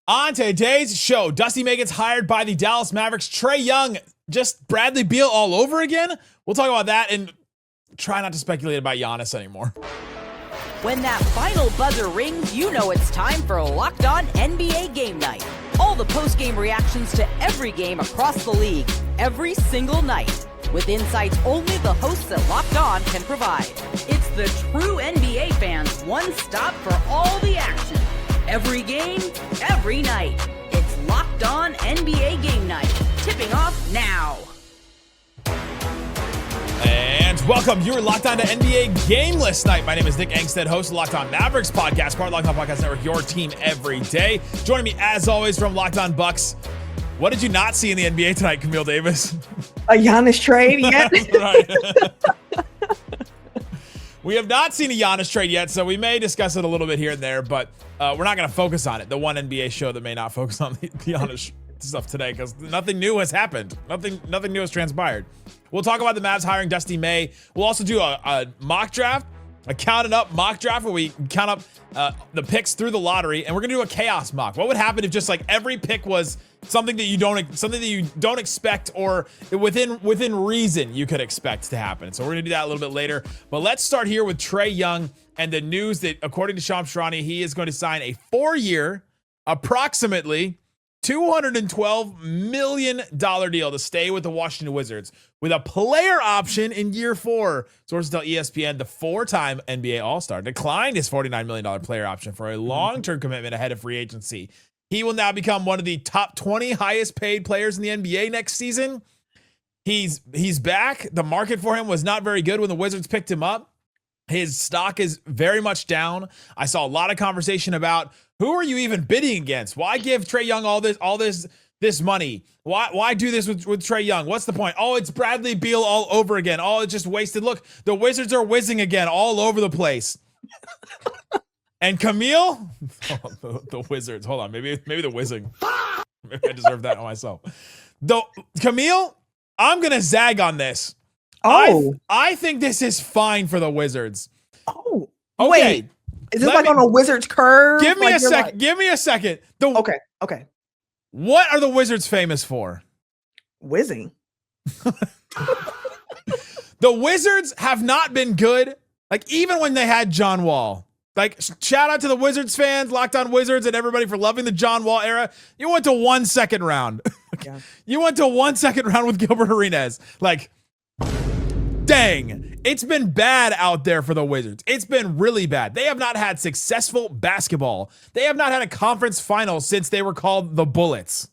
On today's show, Dusty May gets hired by the Dallas Mavericks. Trae Young, just Bradley Beal all over again. We'll talk about that and try not to speculate about Giannis anymore. When that final buzzer rings, you know it's time for Locked On NBA Game Night. All the post-game reactions to every game across the league, every single night, with insights only the hosts at Locked On can provide. It's the true NBA fans' one stop for all the action. Every game, every night. It's Locked On NBA Game Night. Tipping off now. And welcome. You're locked on to NBA Game List Night. My name is Nick Angstadt, host of Locked On Mavericks podcast, part of Locked On Podcast Network, your team every day. Joining me, as always, from Locked On Bucks. What did you not see in the NBA tonight, Camille Davis? A Giannis trade yet? Right. We have not seen a Giannis trade yet, so we may discuss it a little bit here and there, but we're not going to focus on it. The one NBA show that may not focus on the Giannis stuff today, because nothing new has happened. Nothing new has transpired. We'll talk about the Mavs hiring Dusty May. We'll also do a mock draft, a counted up mock draft where we count up the picks through the lottery, and we're going to do a chaos mock. What would happen if just like every pick was something that you don't expect, or within reason you could expect to happen? So we're going to do that a little bit later. But let's start here with Trae Young and the news that, according to Shams Charania, he is going to sign a 4-year, approximately $212 million deal to stay with the Washington Wizards, with a player option in year 4. Sources tell ESPN the 4-time NBA All-Star declined his $49 million player option for a long-term commitment ahead of free agency. He will now become one of the top 20 highest paid players in the NBA next season. He's back. The market for him was not very good when the Wizards picked him up. His stock is very much down. I saw a lot of conversation about, who are you even bidding against? Why give Trae Young all this money? Why do this with Trae Young? What's the point? Oh, it's Bradley Beal all over again. Oh, it's just wasted. Look, the Wizards are whizzing again all over the place. And Camille, the Wizards. Hold on, maybe the whizzing. Maybe I deserve that on myself. Camille, I'm gonna zag on this. Oh, I think this is fine for the Wizards. Oh, okay. Wait. Is this like on a Wizards curve? Give me a second. Give me a second. Okay. What are the Wizards famous for? Whizzing. The Wizards have not been good. Like, even when they had John Wall. Like, shout out to the Wizards fans, Locked On Wizards, and everybody for loving the John Wall era. You went to 1 second round. Yeah. You went to 1 second round with Gilbert Arenas. Like, dang, it's been bad out there for the Wizards. It's been really bad. They have not had successful basketball. They have not had a conference final since they were called the Bullets.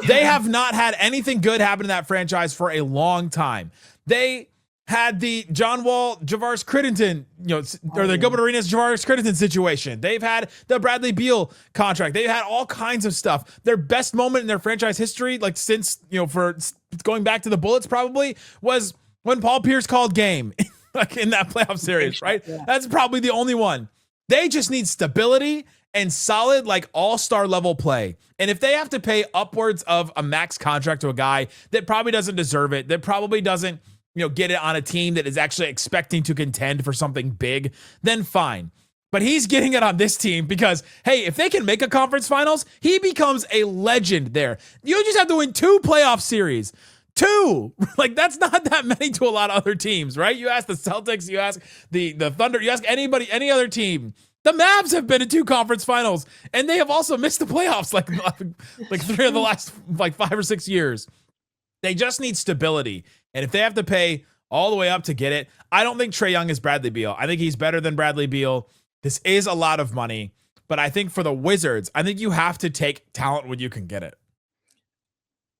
They have not had anything good happen in that franchise for a long time. They had the John Wall, Javaris Crittenton, the Gilbert Arenas, Javaris Crittenton situation. They've had the Bradley Beal contract. They've had all kinds of stuff. Their best moment in their franchise history, like since, for going back to the Bullets probably, was when Paul Pierce called game like in that playoff series, right? Yeah. That's probably the only one. They just need stability and solid, like, all-star level play. And if they have to pay upwards of a max contract to a guy that probably doesn't deserve it, that probably doesn't, get it on a team that is actually expecting to contend for something big, then fine. But he's getting it on this team because, hey, if they can make a conference finals, he becomes a legend there. You just have to win 2 playoff series. 2. Like, that's not that many to a lot of other teams, right? You ask the Celtics, you ask the Thunder, you ask anybody, any other team. The Mavs have been in 2 conference finals, and they have also missed the playoffs like 3 of the last 5 or 6 years. They just need stability. And if they have to pay all the way up to get it, I don't think Trae Young is Bradley Beal. I think he's better than Bradley Beal. This is a lot of money. But I think for the Wizards, I think you have to take talent when you can get it.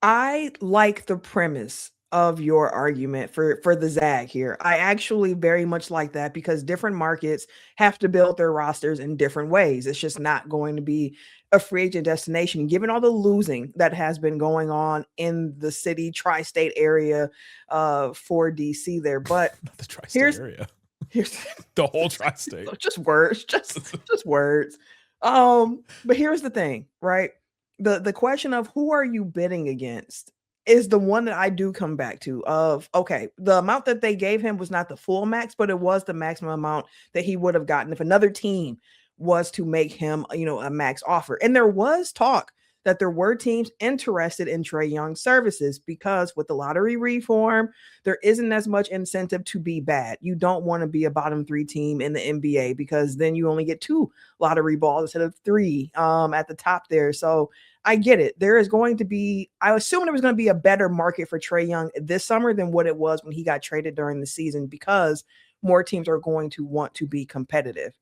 I like the premise of your argument for the zag here. I actually very much like that, because different markets have to build their rosters in different ways. It's just not going to be a free agent destination, given all the losing that has been going on in the city tri-state area for DC there. But the tri-state area. Here's the whole tri-state. Just words, just words. But here's the thing, right? The question of who are you bidding against is the one that I do come back to of, okay, the amount that they gave him was not the full max, but it was the maximum amount that he would have gotten if another team was to make him, a max offer. And there was talk that there were teams interested in Trae Young's services because with the lottery reform, there isn't as much incentive to be bad. You don't want to be a bottom 3 team in the NBA because then you only get 2 lottery balls instead of 3 at the top there. So I get it. There is going to be, I assume there was going to be a better market for Trae Young this summer than what it was when he got traded during the season because more teams are going to want to be competitive.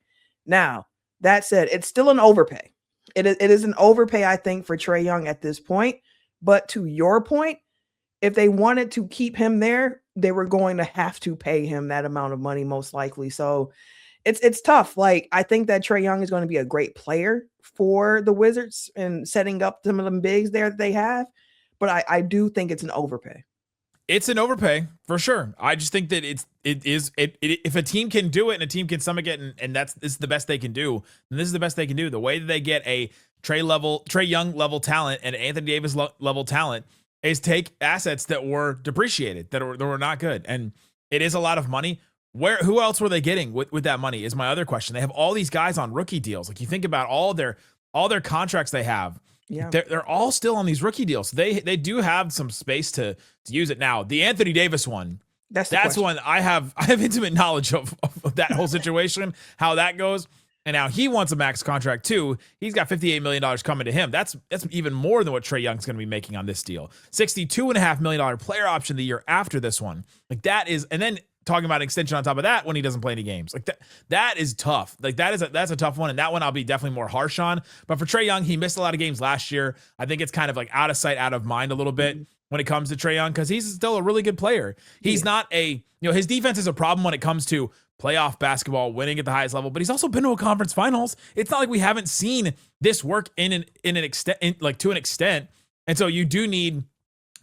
Now, that said, it's still an overpay. It is an overpay, I think, for Trae Young at this point. But to your point, if they wanted to keep him there, they were going to have to pay him that amount of money, most likely. So it's tough. Like, I think that Trae Young is going to be a great player for the Wizards and setting up some of them bigs there that they have. But I do think it's an overpay. It's an overpay for sure. I just think that if a team can do it and a team can stomach it and this is the best they can do, then this is the best they can do. The way that they get a Trae Young level talent and Anthony Davis level talent is take assets that were depreciated, that were not good. And it is a lot of money. Who else were they getting with that money is my other question. They have all these guys on rookie deals. Like you think about all their contracts they have. Yeah, they're all still on these rookie deals. They do have some space to use it now. The Anthony Davis one, that's one I have intimate knowledge of that whole situation, how that goes. And now he wants a max contract too. He's got $58 million coming to him. That's even more than what Trae Young's going to be making on this deal. $62.5 million player option the year after this one. Like that is, and then talking about extension on top of that when he doesn't play any games. Like that is tough. Like that's a tough one. And that one I'll be definitely more harsh on. But for Trae Young, he missed a lot of games last year. I think it's kind of like out of sight, out of mind a little bit when it comes to Trae Young because he's still a really good player. He's not his defense is a problem when it comes to playoff basketball, winning at the highest level, but he's also been to a conference finals. It's not like we haven't seen this work to an extent. And so you do need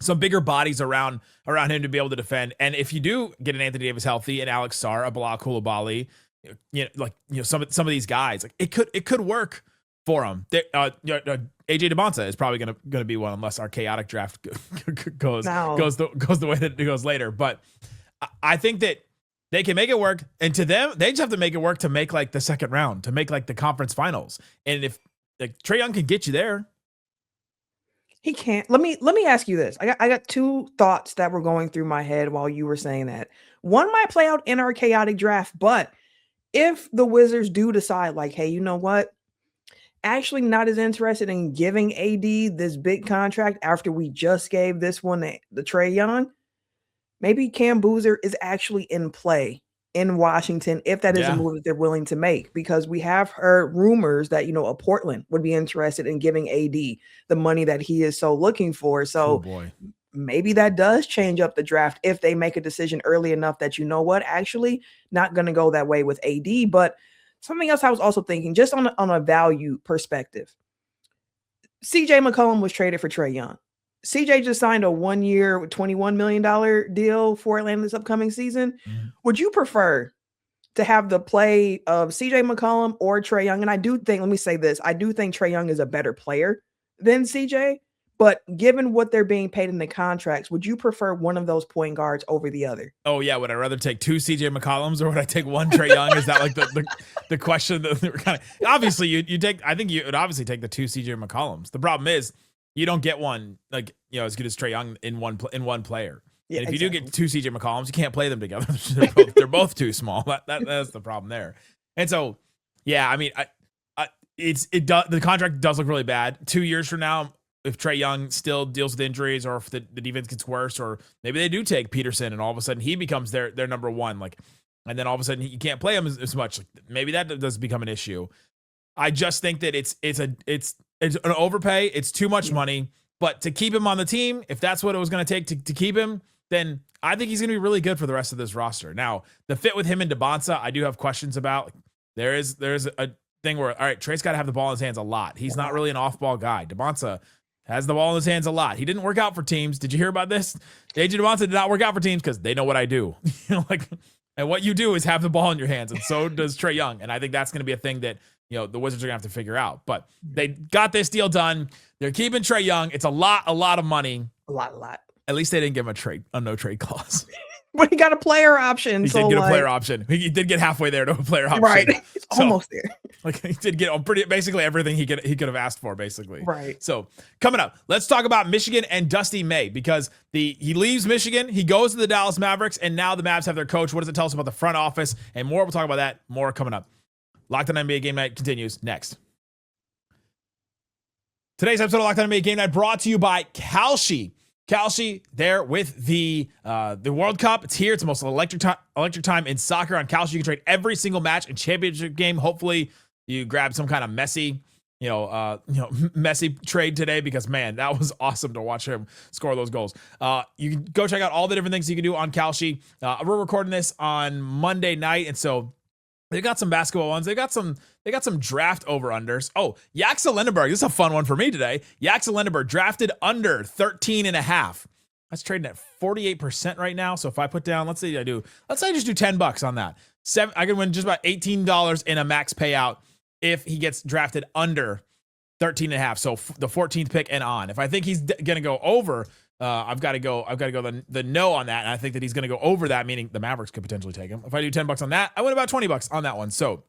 some bigger bodies around him to be able to defend. And if you do get an Anthony Davis healthy and Alex Sarr, a Bilal Coulibaly, some of these guys, like it could work for him. AJ DeBonta is probably gonna be one unless our chaotic draft goes the way that it goes later. But I think that they can make it work, and to them, they just have to make it work to make like the second round, to make like the conference finals. And if like Trae Young can get you there. He can't. Let me ask you this. I got 2 thoughts that were going through my head while you were saying that. One might play out in our chaotic draft, but if the Wizards do decide like, hey, you know what? Actually not as interested in giving AD this big contract after we just gave this one the Trae Young, maybe Cam Boozer is actually in play in Washington if that is a move that they're willing to make, because we have heard rumors that, a Portland would be interested in giving AD the money that he is so looking for. So maybe that does change up the draft if they make a decision early enough that, actually not going to go that way with AD. But something else I was also thinking, just on a value perspective, CJ McCollum was traded for Trae Young. CJ just signed a 1-year, $21 million deal for Atlanta this upcoming season. Mm-hmm. Would you prefer to have the play of CJ McCollum or Trae Young? And I do think, let me say this, I do think Trae Young is a better player than CJ, but given what they're being paid in the contracts, would you prefer one of those point guards over the other? Oh yeah. Would I rather take 2 CJ McCollums or would I take 1 Trae Young? Is that like the question that we're kind of, obviously you take, I think you would obviously take the 2 CJ McCollums. The problem is, you don't get one as good as Trae Young in one player. Yeah, and if you do get 2 CJ McCollums, you can't play them together. they're both too small. That's the problem there. And so, yeah, I mean, the contract does look really bad. 2 years from now, if Trae Young still deals with injuries, or if the defense gets worse, or maybe they do take Peterson and all of a sudden he becomes their number one, and then all of a sudden you can't play him as much. Maybe that does become an issue. I just think that it's an overpay. It's too much money, but to keep him on the team, if that's what it was going to take to keep him, then I think he's going to be really good for the rest of this roster. Now, the fit with him and DeBonta, I do have questions about. There's a thing where, all right, Trae's got to have the ball in his hands a lot. He's not really an off-ball guy. DeBonta has the ball in his hands a lot. He didn't work out for teams. Did you hear about this? AJ DeBonta did not work out for teams because they know what I do. And what you do is have the ball in your hands, and so does Trae Young. And I think that's going to be a thing that the Wizards are going to have to figure out. But they got this deal done. They're keeping Trae Young. It's a lot of money. A lot. At least they didn't give him a no trade clause. But he got a player option. He did get a player option. He did get halfway there to a player option. Right. He's almost there. Like he did get on basically everything he could have asked for, basically. Right. So coming up, let's talk about Michigan and Dusty May, because he leaves Michigan, he goes to the Dallas Mavericks, and now the Mavs have their coach. What does it tell us about the front office and more? We'll talk about that more coming up. Locked On NBA Game Night continues next. Today's episode of Locked On NBA Game Night brought to you by Kalshi. Kalshi, there with the World Cup. It's here. It's the most electric time in soccer on Kalshi. You can trade every single match and championship game. Hopefully, you grab some kind of messy trade today, because man, that was awesome to watch him score those goals. You can go check out all the different things you can do on Kalshi. We're recording this on Monday night, and so they got some basketball ones. They got some draft over-unders. Oh, Yaxa Lindenberg. This is a fun one for me today. Yaxa Lindenberg drafted under 13.5. That's trading at 48% right now. So if I put down, let's say I just do $10 on that. I could win just about $18 in a max payout if he gets drafted under 13.5. So the 14th pick and on. If I think he's going to go over, I've got to go the no on that. And I think that he's going to go over that, meaning the Mavericks could potentially take him. If I do $10 on that, I win about $20 on that one. So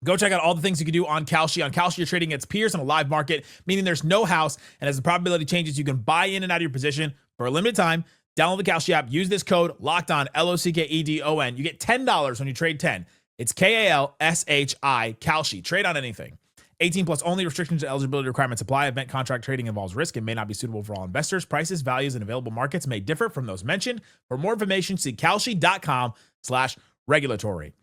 go check out all the things you can do on Kalshi. On Kalshi, you're trading against peers in a live market, meaning there's no house. And as the probability changes, you can buy in and out of your position for a limited time. Download the Kalshi app. Use this code LOCKEDON, LOCKEDON. You get $10 when you trade 10. It's KALSHI, Kalshi. Trade on anything. 18 plus only. Restrictions and eligibility requirements apply. Event contract trading involves risk and may not be suitable for all investors. Prices, values, and available markets may differ from those mentioned. For more information, see kalshi.com/regulatory.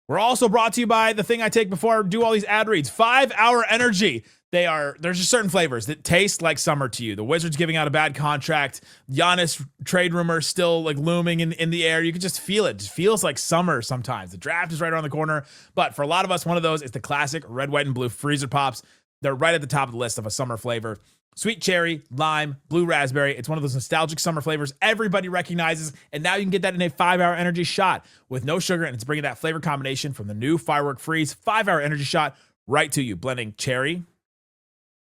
We're also brought to you by the thing I take before I do all these ad reads, 5 Hour Energy. There's just certain flavors that taste like summer to you. The Wizards giving out a bad contract. Giannis trade rumors still like looming in the air. You can just feel it. It just feels like summer sometimes. The draft is right around the corner. But for a lot of us, one of those is the classic red, white, and blue freezer pops. They're right at the top of the list of a summer flavor. Sweet cherry, lime, blue raspberry. It's one of those nostalgic summer flavors everybody recognizes. And now you can get that in a 5 Hour Energy shot with no sugar. And it's bringing that flavor combination from the new Firework Freeze 5 Hour Energy shot right to you. Blending cherry,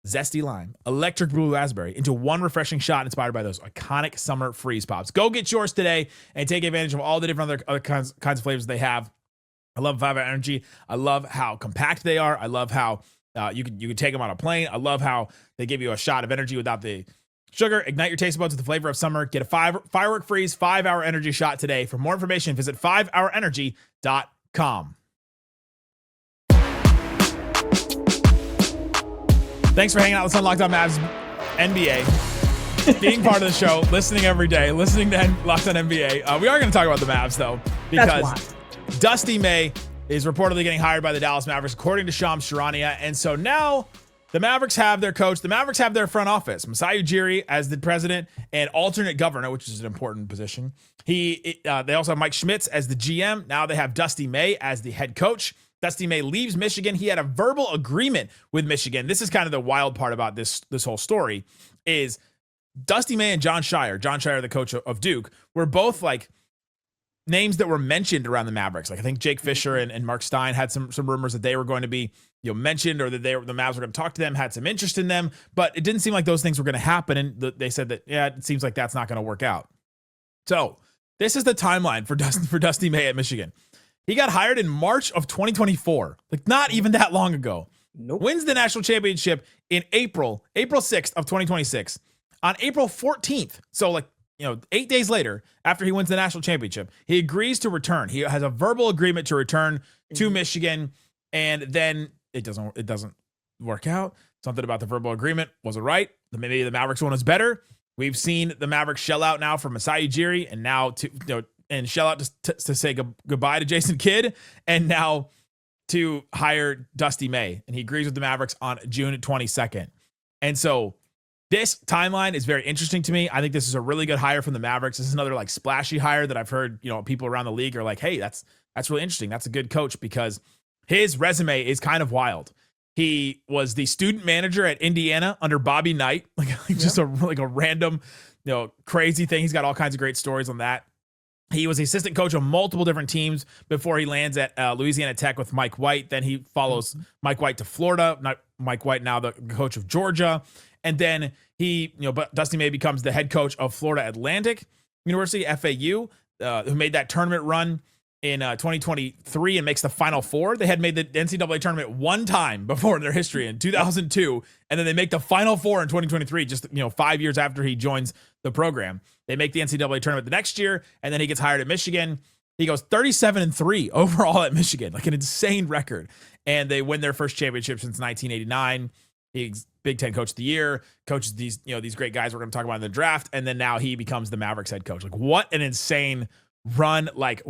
zesty lime, electric blue raspberry into one refreshing shot inspired by those iconic summer freeze pops. Go get yours today and take advantage of all the different other kinds of flavors they have. I love 5 Hour Energy. I love how compact they are. I love how you can take them on a plane. I love how they give you a shot of energy without the sugar. Ignite your taste buds with the flavor of summer. Get a Firework Freeze 5 Hour Energy shot today. For more information, visit 5hourenergy.com. Thanks for hanging out with Locked On Mavs NBA, being part of the show, listening every day, listening to Locked On NBA. We are going to talk about the Mavs, though, because Dusty May is reportedly getting hired by the Dallas Mavericks, according to Shams Charania. And so now the Mavericks have their coach. The Mavericks have their front office, Masai Ujiri as the president and alternate governor, which is an important position. They also have Mike Schmitz as the GM. Now they have Dusty May as the head coach. Dusty May leaves Michigan. He had a verbal agreement with Michigan. This is kind of the wild part about this whole story is Dusty May and John Shire, the coach of Duke, were both like names that were mentioned around the Mavericks. Like I think Jake Fisher and Mark Stein had some rumors that they were going to be mentioned, or that the Mavs were going to talk to them, had some interest in them, but it didn't seem like those things were going to happen. And they said that, yeah, it seems like that's not going to work out. So this is the timeline for Dusty May at Michigan. He got hired in March of 2024, like not even that long ago. Nope. Wins the national championship in April 6th of 2026. On April 14th, so 8 days later, after he wins the national championship, he agrees to return. He has a verbal agreement to return to Michigan, and then it doesn't work out. Something about the verbal agreement wasn't right. Maybe the Mavericks one was better. We've seen the Mavericks shell out now for Masai Ujiri, and now and shell out to say goodbye to Jason Kidd, and now to hire Dusty May. And he agrees with the Mavericks on June 22nd. And so this timeline is very interesting to me. I think this is a really good hire from the Mavericks. This is another splashy hire that I've heard, people around the league are like, hey, that's really interesting. That's a good coach, because his resume is kind of wild. He was the student manager at Indiana under Bobby Knight, just a random, crazy thing. He's got all kinds of great stories on that. He was the assistant coach of multiple different teams before he lands at Louisiana Tech with Mike White. Then he follows Mike White to Florida. Not Mike White, now the coach of Georgia. And then but Dusty May becomes the head coach of Florida Atlantic University, FAU. who made that tournament run in 2023 and makes the Final Four. They had made the NCAA tournament one time before in their history in 2002, and then they make the Final Four in 2023, just 5 years after he joins the program. They make the NCAA tournament the next year, and then he gets hired at Michigan. He goes 37-3 overall at Michigan, like an insane record. And they win their first championship since 1989. He's Big Ten Coach of the Year, coaches these great guys we're going to talk about in the draft, and then now he becomes the Mavericks head coach. Like, what an insane run! Like,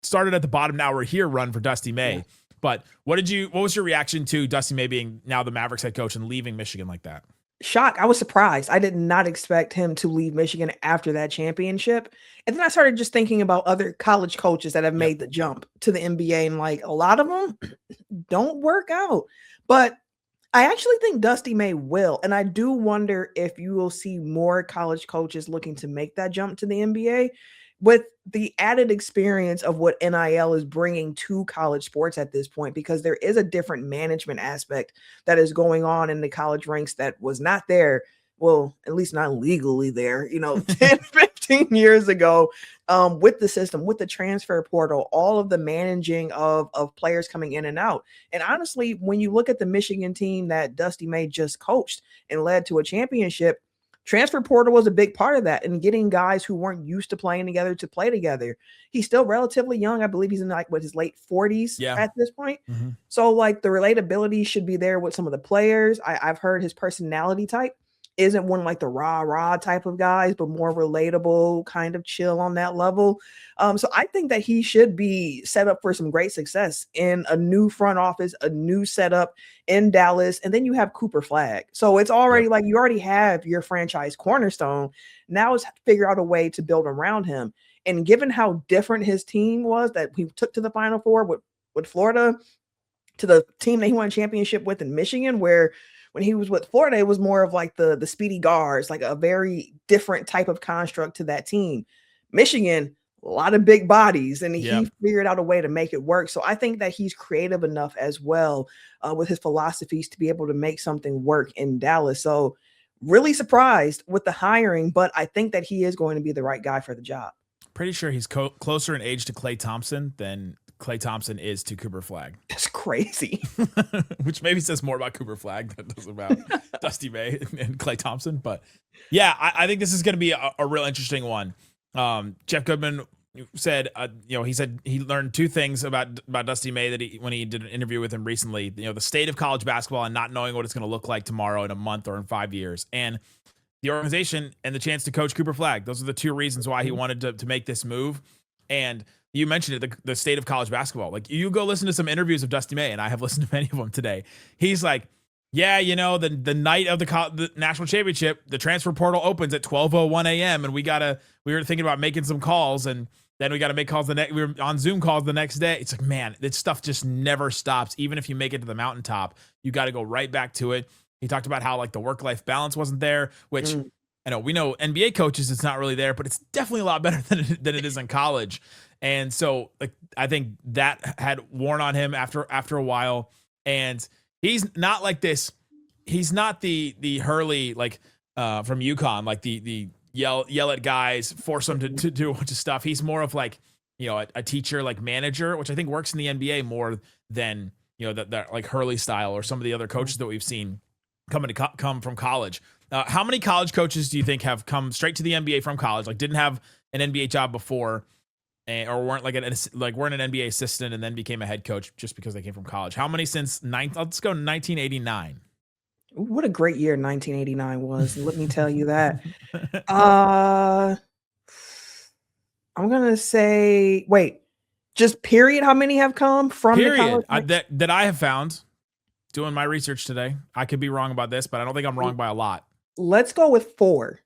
started at the bottom, now we're here. Run for Dusty May. Yeah. But what was your reaction to Dusty May being now the Mavericks head coach and leaving Michigan like that? Shock. I was surprised. I did not expect him to leave Michigan after that championship. And then I started just thinking about other college coaches that have made the jump to the NBA, and like a lot of them don't work out. But I actually think Dusty May will. And I do wonder if you will see more college coaches looking to make that jump to the NBA with the added experience of what NIL is bringing to college sports at this point, because there is a different management aspect that is going on in the college ranks that was not there. Well, at least not legally there, 10, 15 years ago, with the system, with the transfer portal, all of the managing of players coming in and out. And honestly, when you look at the Michigan team that Dusty May just coached and led to a championship, transfer portal was a big part of that, and getting guys who weren't used to playing together to play together. He's still relatively young. I believe he's in his late 40s at this point. Mm-hmm. So like the relatability should be there with some of the players. I've heard his personality type isn't one like the rah type of guys, but more relatable, kind of chill on that level. So I think that he should be set up for some great success in a new front office, a new setup in Dallas. And then you have Cooper Flagg. So it's already like you already have your franchise cornerstone. Now it's figure out a way to build around him. And given how different his team was that he took to the Final Four with Florida, to the team that he won a championship with in Michigan, where when he was with Florida, it was more of like the speedy guards, like a very different type of construct to that team. Michigan, a lot of big bodies, and he figured out a way to make it work. So I think that he's creative enough as well with his philosophies to be able to make something work in Dallas. So really surprised with the hiring, but I think that he is going to be the right guy for the job. Pretty sure he's closer in age to Klay Thompson than Klay Thompson is to Cooper Flagg. That's crazy. Which maybe says more about Cooper Flagg than it does about Dusty May and Klay Thompson. But yeah, I think this is going to be a real interesting one. Jeff Goodman said, he said he learned two things about Dusty May when he did an interview with him recently. The state of college basketball and not knowing what it's going to look like tomorrow, in a month, or in 5 years, and the organization and the chance to coach Cooper Flagg. Those are the two reasons why he wanted to make this move. And you mentioned it, the state of college basketball. Like, you go listen to some interviews of Dusty May, and I have listened to many of them today. He's like, yeah, the night of the national championship, the transfer portal opens at 12:01 a.m. and we were thinking about making some calls, and then we got to make calls we were on Zoom calls the next day. It's like, man, this stuff just never stops. Even if you make it to the mountaintop, you got to go right back to it. He talked about how like the work-life balance wasn't there, which I know we know NBA coaches, it's not really there, but it's definitely a lot better than it is in college. And so like, I think that had worn on him after a while. And he's not like this. He's not the Hurley, like from UConn, like the yell at guys, force them to do a bunch of stuff. He's more of like, a teacher, like manager, which I think works in the NBA more than, that like Hurley style or some of the other coaches that we've seen come from college. How many college coaches do you think have come straight to the NBA from college, like didn't have an NBA job before, or weren't weren't an NBA assistant and then became a head coach just because they came from college? How many since let's go 1989? What a great year 1989 was. Let me tell you that. I'm gonna say, just period. How many have come from period the college? That I have found doing my research today. I could be wrong about this, but I don't think I'm wrong by a lot. Let's go with 4.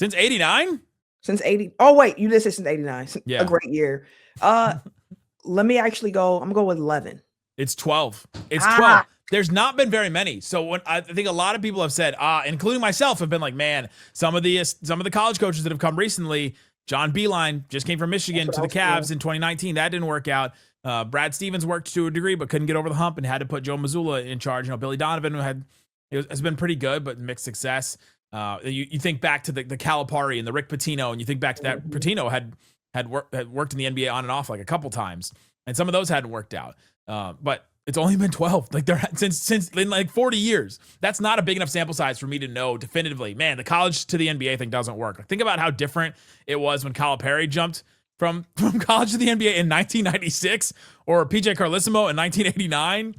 Since 89? Since 80. Oh, wait, you just said since 89. Yeah. A great year. Let me actually go. I'm going with 11. It's 12. It's 12. There's not been very many. So when I think a lot of people have said, including myself, have been like, man, some of the college coaches that have come recently, John Beilein just came from Michigan to the Cavs in 2019. That didn't work out. Brad Stevens worked to a degree, but couldn't get over the hump and had to put Joe Mazzulla in charge. Billy Donovan has been pretty good, but mixed success. You think back to the Calipari and the Rick Pitino, and you think back to that Pitino had worked in the NBA on and off like a couple times, and some of those hadn't worked out. But it's only been 12, like they're since in like 40 years. That's not a big enough sample size for me to know definitively, man, the college to the NBA thing doesn't work. Like, think about how different it was when Calipari jumped from college to the NBA in 1996, or PJ Carlissimo in 1989,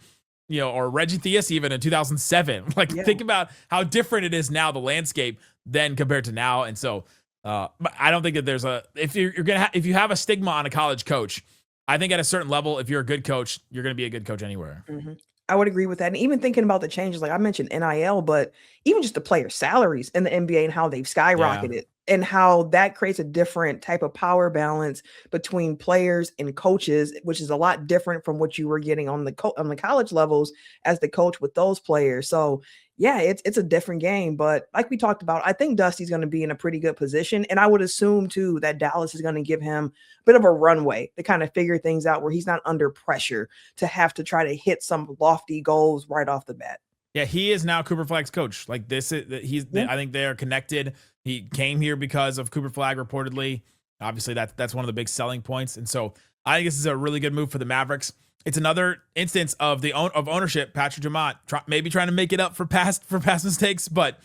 or Reggie Theus even in 2007. Like, think about how different it is now, the landscape, then compared to now. And so, but I don't think that if you have a stigma on a college coach, I think at a certain level, if you're a good coach, you're going to be a good coach anywhere. Mm-hmm. I would agree with that. And even thinking about the changes, like I mentioned NIL, but even just the player salaries in the NBA and how they've skyrocketed and how that creates a different type of power balance between players and coaches, which is a lot different from what you were getting on the college levels as the coach with those players. So yeah, it's a different game. But like we talked about, I think Dusty's going to be in a pretty good position. And I would assume too that Dallas is going to give him a bit of a runway to kind of figure things out where he's not under pressure to have to try to hit some lofty goals right off the bat. Yeah, he is now Cooper Flagg's coach. Like, I think they are connected. He came here because of Cooper Flagg, reportedly. Obviously, that's one of the big selling points. And so I think this is a really good move for the Mavericks. It's another instance of ownership. Patrick Dumont maybe trying to make it up for past mistakes, but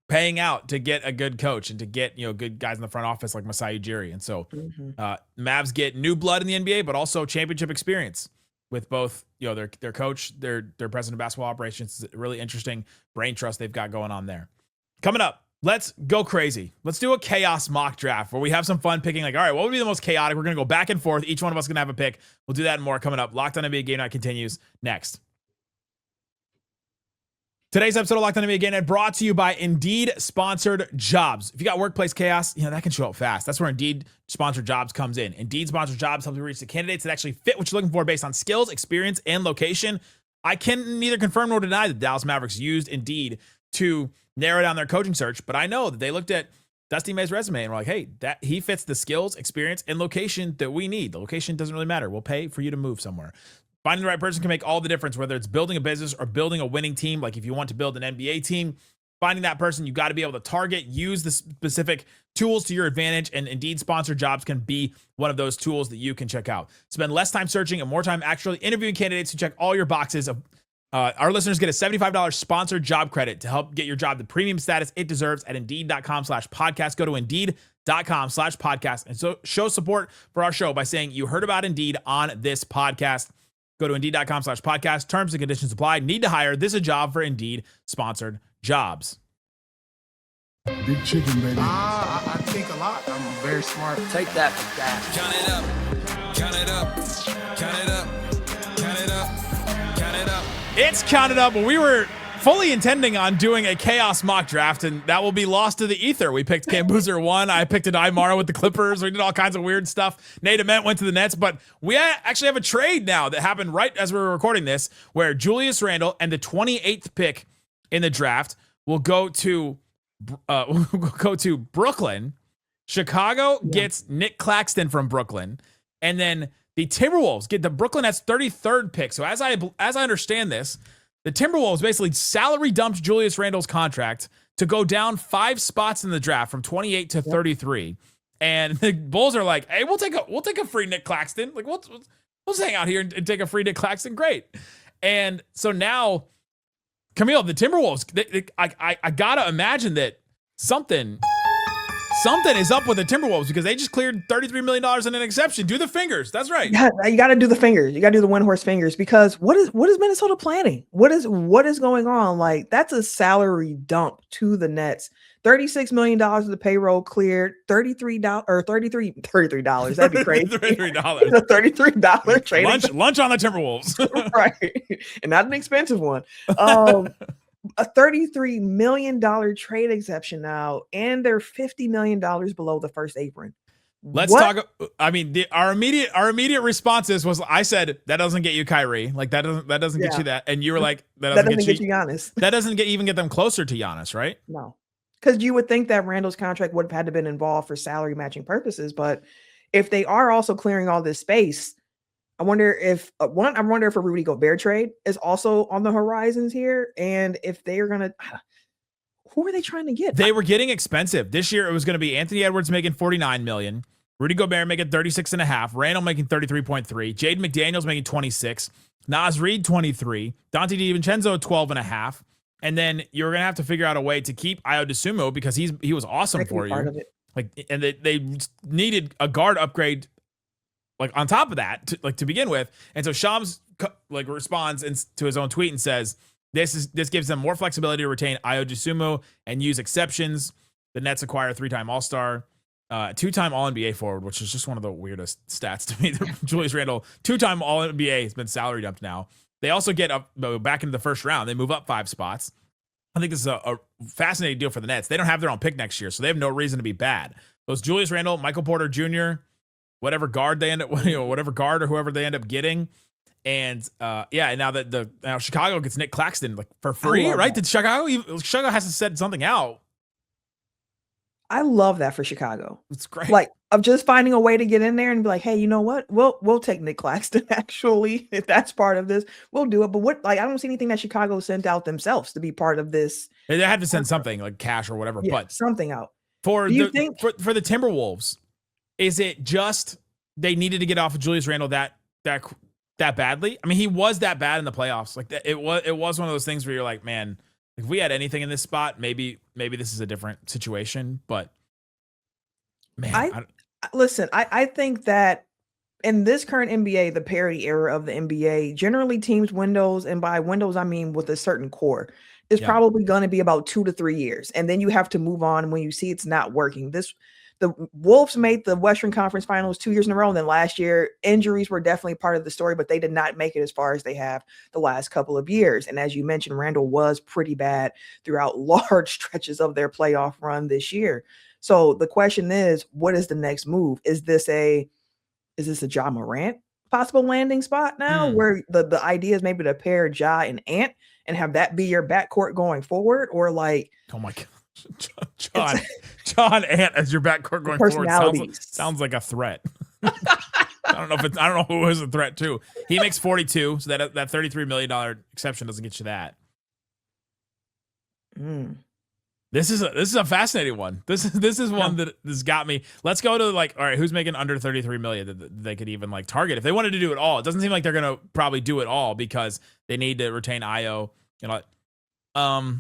paying out to get a good coach and to get good guys in the front office like Masai Ujiri. And so Mavs get new blood in the NBA, but also championship experience with both their coach, their president of basketball operations. It's a really interesting brain trust they've got going on there. Coming up, let's go crazy. Let's do a chaos mock draft where we have some fun picking, like, all right, what would be the most chaotic? We're going to go back and forth. Each one of us is going to have a pick. We'll do that and more coming up. Locked On NBA Game Night continues next. Today's episode of Locked On NBA Game Night brought to you by Indeed Sponsored Jobs. If you got workplace chaos, that can show up fast. That's where Indeed Sponsored Jobs comes in. Indeed Sponsored Jobs helps you reach the candidates that actually fit what you're looking for based on skills, experience, and location. I can neither confirm nor deny that the Dallas Mavericks used Indeed to narrow down their coaching search, but I know that they looked at Dusty May's resume and were like, hey, that he fits the skills, experience, and location that we need. The location doesn't really matter. We'll pay for you to move somewhere. Finding the right person can make all the difference, whether it's building a business or building a winning team. Like if you want to build an NBA team, finding that person, you got to be able to target, use the specific tools to your advantage, and Indeed Sponsored Jobs can be one of those tools that you can check out. Spend less time searching and more time actually interviewing candidates who check all your boxes. Our listeners get a $75 sponsored job credit to help get your job the premium status it deserves at Indeed.com/podcast. Go to Indeed.com/podcast and so show support for our show by saying you heard about Indeed on this podcast. Go to Indeed.com/podcast. Terms and conditions apply. Need to hire. This is a job for Indeed Sponsored Jobs. Big chicken, baby. I think a lot. I'm very smart. Take that for that. Count it up. Count it up. Count it up. Count it up. Count it up. It's counted up. We were fully intending on doing a chaos mock draft, and that will be lost to the ether. We picked Cam Boozer 1. I picked Adai Mara with the Clippers. We did all kinds of weird stuff. Nate Ament went to the Nets, but we actually have a trade now that happened right as we were recording this, where Julius Randle and the 28th pick in the draft will go to Brooklyn. Chicago gets Nick Claxton from Brooklyn, and then the Timberwolves get the Brooklyn Nets 33rd pick. So as I understand this, the Timberwolves basically salary dumped Julius Randle's contract to go down 5 spots in the draft from 28 to 33. And the Bulls are like, hey, we'll take a free Nick Claxton. Like, we'll just hang out here and take a free Nick Claxton. Great. And so now, Camille, the Timberwolves, I gotta imagine that something is up with the Timberwolves because they just cleared $33 million in an exception. Do the fingers. That's right. Yeah, you got to do the fingers. You got to do the one horse fingers because what is Minnesota planning? What is going on? Like, that's a salary dump to the Nets. $36 million of the payroll cleared. $33. That'd be crazy. $33. A $33 trade. Lunch on the Timberwolves. Right. And not an expensive one. A $33 million trade exception now, and they're $50 million below the first apron. Let's talk. I mean, our immediate responses was, I said that doesn't get you Kyrie, like that doesn't get you that, and you were like, that doesn't get you Giannis. That doesn't even get them closer to Giannis, right? No, because you would think that Randall's contract would have had to been involved for salary matching purposes, but if they are also clearing all this space, I wonder if a Rudy Gobert trade is also on the horizons here, and if they are gonna, Who are they trying to get? They were getting expensive. This year it was going to be Anthony Edwards making $49 million, Rudy Gobert making $36.5, Randle making $33.3, Jaden McDaniels making $26, Naz Reid $23, Dante DiVincenzo $12.5, and then you're going to have to figure out a way to keep Ayo Dosunmu because he was awesome for you. Like, and they needed a guard upgrade, like on top of that, to begin with. And so Shams like responds to his own tweet and says, This gives them more flexibility to retain Ayo Dosunmu and use exceptions. The Nets acquire a 3-time All-Star, 2-time All-NBA forward, which is just one of the weirdest stats to me. Julius Randle, 2-time All-NBA, has been salary dumped now. They also get up back into the first round. They move up 5 spots. I think this is a fascinating deal for the Nets. They don't have their own pick next year, so they have no reason to be bad. Those Julius Randle, Michael Porter Jr., whatever guard they end up, whatever guard or whoever they end up getting. And now that now Chicago gets Nick Claxton like for free, right? Did Chicago has to set something out. I love that for Chicago. It's great. Like, of just finding a way to get in there and be like, hey, you know what? We'll take Nick Claxton, actually, if that's part of this. We'll do it. But I don't see anything that Chicago sent out themselves to be part of this. They had to send something like cash or whatever, but something out. For the Timberwolves, is it just they needed to get off of Julius Randle that badly? I mean, he was that bad in the playoffs. Like it was one of those things where you're like, man, if we had anything in this spot, maybe this is a different situation. But man, I think that in this current NBA, the parity era of the NBA, generally teams' windows, and by windows I mean with a certain core, is probably going to be about 2 to 3 years, and then you have to move on when you see it's not working. The Wolves made the Western Conference Finals 2 years in a row. And then last year, injuries were definitely part of the story, but they did not make it as far as they have the last couple of years. And as you mentioned, Randle was pretty bad throughout large stretches of their playoff run this year. So the question is, what is the next move? Is this a Ja Morant possible landing spot now where the idea is maybe to pair Ja and Ant and have that be your backcourt going forward? Or like, oh my God. John Ant as your backcourt going forward sounds like a threat. I don't know who is a threat too. He makes 42, so that $33 million exception doesn't get you that. This is a fascinating one. This is one that has got me. Let's go to like, all right, who's making under 33 million that they could even like target if they wanted to do it all. It doesn't seem like they're gonna probably do it all because they need to retain Ayo. You know,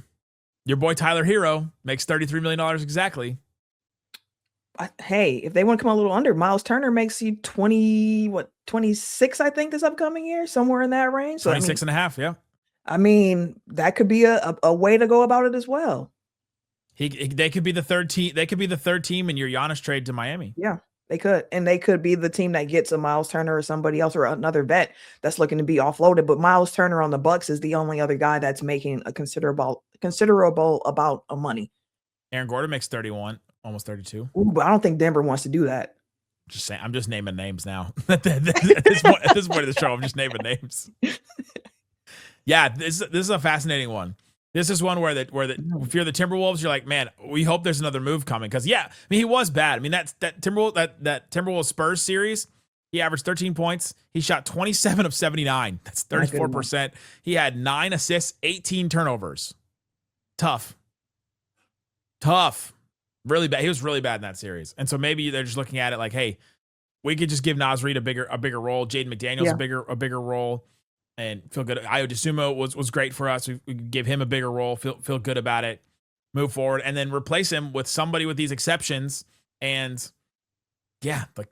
your boy Tyler Hero makes $33 million exactly. Hey, if they want to come a little under, Miles Turner makes you 26, I think, this upcoming year, somewhere in that range. So, 26 and a half, yeah. I mean, that could be a way to go about it as well. They could be the third team. They could be the third team in your Giannis trade to Miami. Yeah, they could. And they could be the team that gets a Miles Turner or somebody else or another vet that's looking to be offloaded. But Miles Turner on the Bucks is the only other guy that's making a considerable amount of money. Aaron Gordon makes 31, almost 32. Ooh, but I don't think Denver wants to do that. Just saying, I'm just naming names now. at this point of the show, I'm just naming names. Yeah, this is a fascinating one. This is one where if you're the Timberwolves, you're like, man, we hope there's another move coming. Because I mean, he was bad. I mean, that Timberwolves Spurs series, he averaged 13 points. He shot 27 of 79. That's 34%. He had 9 assists, 18 turnovers. Tough. Really bad. He was really bad in that series. And so maybe they're just looking at it like, hey, we could just give Naz Reid a bigger role, Jaden McDaniels a bigger role, and feel good. Ayo Dosunmu was great for us. We could give him a bigger role, feel good about it, move forward, and then replace him with somebody with these exceptions. And yeah, like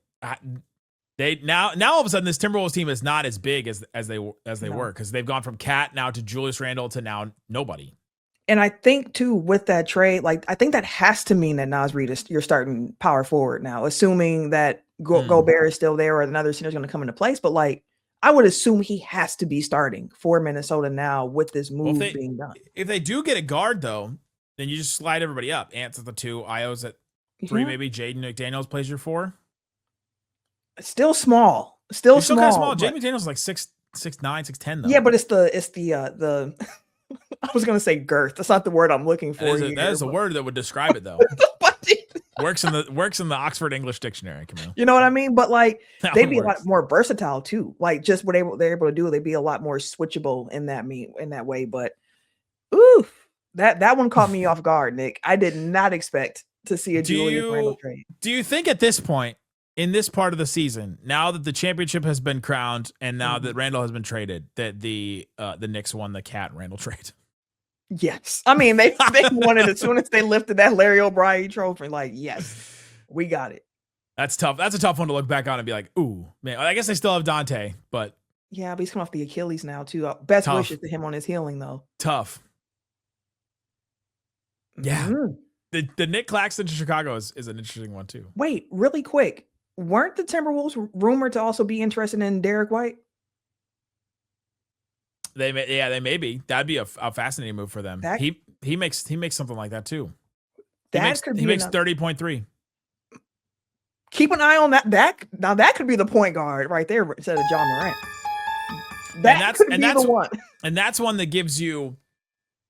they now all of a sudden this Timberwolves team is not as big as they were, because they've gone from Cat now to Julius Randle to now nobody. And I think too, with that trade, like I think that has to mean that Naz Reid is your starting power forward now, assuming that Gobert is still there or another center is going to come into place. But like, I would assume he has to be starting for Minnesota now with this move being done. If they do get a guard though, then you just slide everybody up. Ant's at the 2, Ayo's at 3, maybe Jaden McDaniels plays your 4. Still small. He's still kind of small. Jaden McDaniels is like 6'9", 6'10" though. Yeah, but it's the I was going to say girth. That's not the word I'm looking for. That is a word that would describe it though. works in the Oxford English Dictionary, Camille. You know what I mean? But like they'd be a lot more versatile too. Like just what they're able to do, they'd be a lot more switchable in that way. But That one caught me off guard, Nick. I did not expect to see a Julius Randle trade. Do you think at this point, in this part of the season, now that the championship has been crowned and now that Randle has been traded, that the Knicks won the Cat Randle trade? Yes. I mean, they won it as soon as they lifted that Larry O'Brien trophy. Like, yes, we got it. That's tough. That's a tough one to look back on and be like, ooh, man. I guess they still have Dante, but yeah, but he's coming off the Achilles now too. Best wishes to him on his healing, though. Tough. Yeah. The Nick Claxton to Chicago is an interesting one too. Wait, really quick. Weren't the Timberwolves rumored to also be interested in Derek White? They may be. That'd be a fascinating move for them. He makes something like that too. He makes 30.3. Keep an eye on that. That could be the point guard right there instead of John Morant. That's the one. And that's one that gives you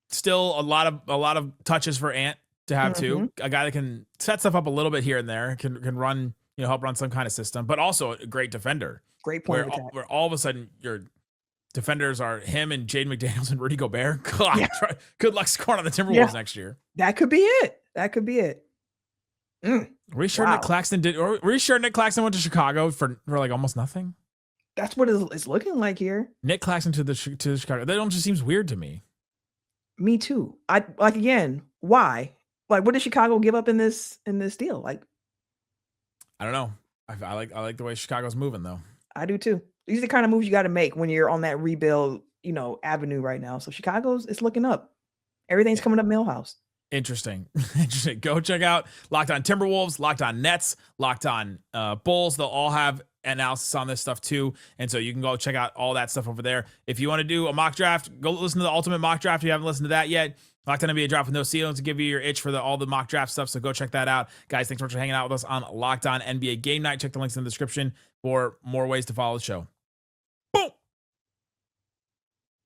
still a lot of touches for Ant to have too. A guy that can set stuff up a little bit here and there, can run, help run some kind of system, but also a great defender. Great point of attack. Where all of a sudden your defenders are him and Jaden McDaniels and Rudy Gobert. God, good luck scoring on the Timberwolves next year. That could be it. Were you sure Nick Claxton went to Chicago for like almost nothing? That's what it's looking like here. Nick Claxton to the Chicago. That just seems weird to me. Me too. Again, why? Like, what did Chicago give up in this deal? Like, I don't know. I like the way Chicago's moving though. I do too. These are the kind of moves you got to make when you're on that rebuild, avenue right now. So it's looking up. Everything's coming up Millhouse. Interesting. Go check out Locked On Timberwolves, Locked On Nets, Locked On Bulls. They'll all have analysis on this stuff too. And so you can go check out all that stuff over there. If you want to do a mock draft, go listen to the Ultimate Mock Draft. If you haven't listened to that yet, Locked On NBA Draft with no ceilings to give you your itch for all the mock draft stuff. So go check that out. Guys, thanks so much for hanging out with us on Locked On NBA Game Night. Check the links in the description for more ways to follow the show.